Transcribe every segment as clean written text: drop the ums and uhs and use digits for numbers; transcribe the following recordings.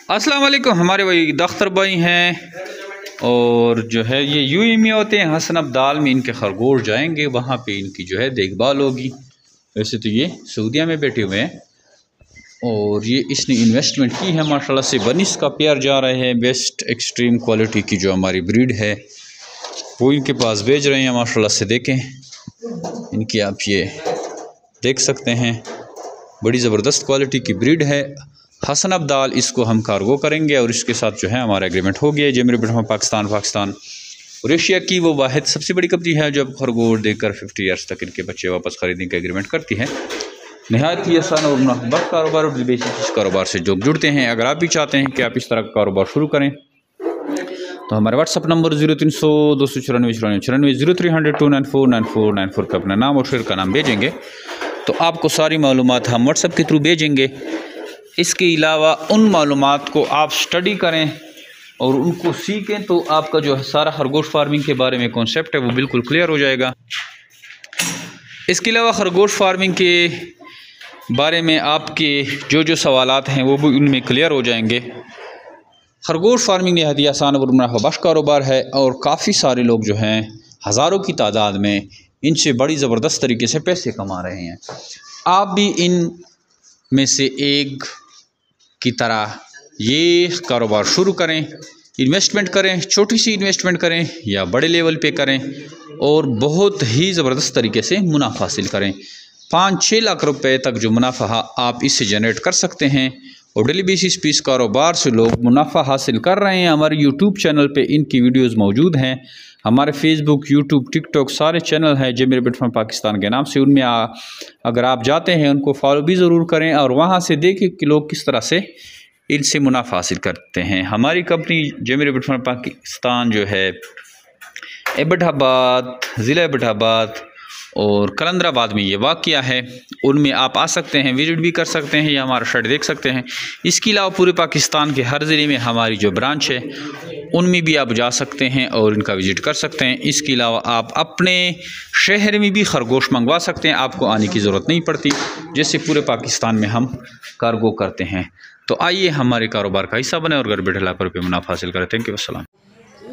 अस्सलाम वालेकुम। हमारे वही दख्तर भाई हैं और जो है ये यूएई में होते हैं। हसन अब्दाल में इनके खरगोश जाएंगे, वहाँ पे इनकी जो है देखभाल होगी। वैसे तो ये सऊदीया में बैठे हुए हैं और ये इसने इन्वेस्टमेंट की है माशाल्लाह से। बनिस का पेयर जा रहे हैं, बेस्ट एक्सट्रीम क्वालिटी की जो हमारी ब्रीड है वो इनके पास भेज रहे हैं माशाल्लाह से। देखें इनकी, आप ये देख सकते हैं, बड़ी ज़बरदस्त क्वालिटी की ब्रीड है। हसन अब्दाल इसको हम कार्गो करेंगे और इसके साथ जो है हमारा एग्रीमेंट हो गया है। जेमरी पाकिस्तान और एशिया की वो वाहिद सबसे बड़ी कंपनी है जो अब खरगोश देकर 50 ईयर्स तक इनके बच्चे वापस खरीदने का एग्रीमेंट करती है। नहायत ही आसान और मुनाफा कारोबार और इस कारोबार से जो जुड़ते हैं। अगर आप भी चाहते हैं कि आप इस तरह का कारोबार शुरू करें तो हमारे व्हाट्सअप नंबर 0300 294 0300 294 पर अपना नाम और शेयर का नाम भेजेंगे तो आपको सारी मालूमात हम व्हाट्सअप के थ्रू भेजेंगे। इसके अलावा उन मालूमात को आप स्टडी करें और उनको सीखें तो आपका जो सारा खरगोश फार्मिंग के बारे में कॉन्सेप्ट है वो बिल्कुल क्लियर हो जाएगा। इसके अलावा खरगोश फार्मिंग के बारे में आपके जो सवालात हैं वो भी उनमें क्लियर हो जाएंगे। खरगोश फार्मिंग नहायत ही आसान और मुनाफाबख्श कारोबार है और काफ़ी सारे लोग जो हैं हज़ारों की तादाद में इनसे बड़ी ज़बरदस्त तरीके से पैसे कमा रहे हैं। आप भी इन में से एक की तरह ये कारोबार शुरू करें, इन्वेस्टमेंट करें, छोटी सी इन्वेस्टमेंट करें या बड़े लेवल पे करें और बहुत ही ज़बरदस्त तरीके से मुनाफा हासिल करें। 5-6 लाख रुपए तक जो मुनाफा आप इससे जनरेट कर सकते हैं और डेली बेसिस पे इस कारोबार से लोग मुनाफा हासिल कर रहे हैं। हमारे यूट्यूब चैनल पे इनकी वीडियोस मौजूद हैं। हमारे फेसबुक, यूट्यूब, टिकटॉक सारे चैनल हैं जेमरी प्लेटफॉर्म पाकिस्तान के नाम से। उनमें अगर आप जाते हैं उनको फॉलो भी ज़रूर करें और वहाँ से देखें कि लोग किस तरह से इनसे मुनाफा हासिल करते हैं। हमारी कंपनी जेमरी प्लेटफॉर्म पाकिस्तान जो है एबटाबाद, ज़िला एबटाबाद और कलंदराबाद में ये वाक़या है। उनमें आप आ सकते हैं, विज़िट भी कर सकते हैं या हमारा शर्ट देख सकते हैं। इसके अलावा पूरे पाकिस्तान के हर ज़िले में हमारी जो ब्रांच है उनमें भी आप जा सकते हैं और इनका विज़िट कर सकते हैं। इसके अलावा आप अपने शहर में भी खरगोश मंगवा सकते हैं, आपको आने की ज़रूरत नहीं पड़ती, जैसे पूरे पाकिस्तान में हम कार्गो करते हैं। तो आइए हमारे कारोबार का हिस्सा बने और घर बैठे लाख रुपये मुनाफा हासिल करें। थैंक यू, अस्सलाम।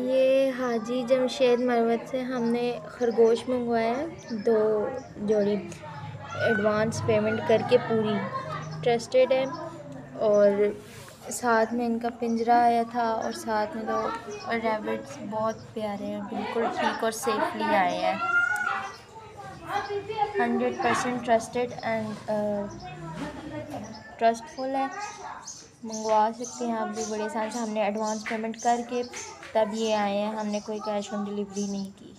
ये हाजी जमशेद मरवत से हमने खरगोश मंगवाया है, 2 जोड़ी एडवांस पेमेंट करके, पूरी ट्रस्टेड है। और साथ में इनका पिंजरा आया था और साथ में 2 रैबिट्स बहुत प्यारे हैं, बिल्कुल ठीक और सेफली आए हैं। 100% ट्रस्टेड एंड ट्रस्टफुल है, मंगवा सकते हैं आप भी बड़े आसान से। हमने एडवांस पेमेंट करके तब ये आए हैं, हमने कोई कैश ऑन डिलीवरी नहीं की।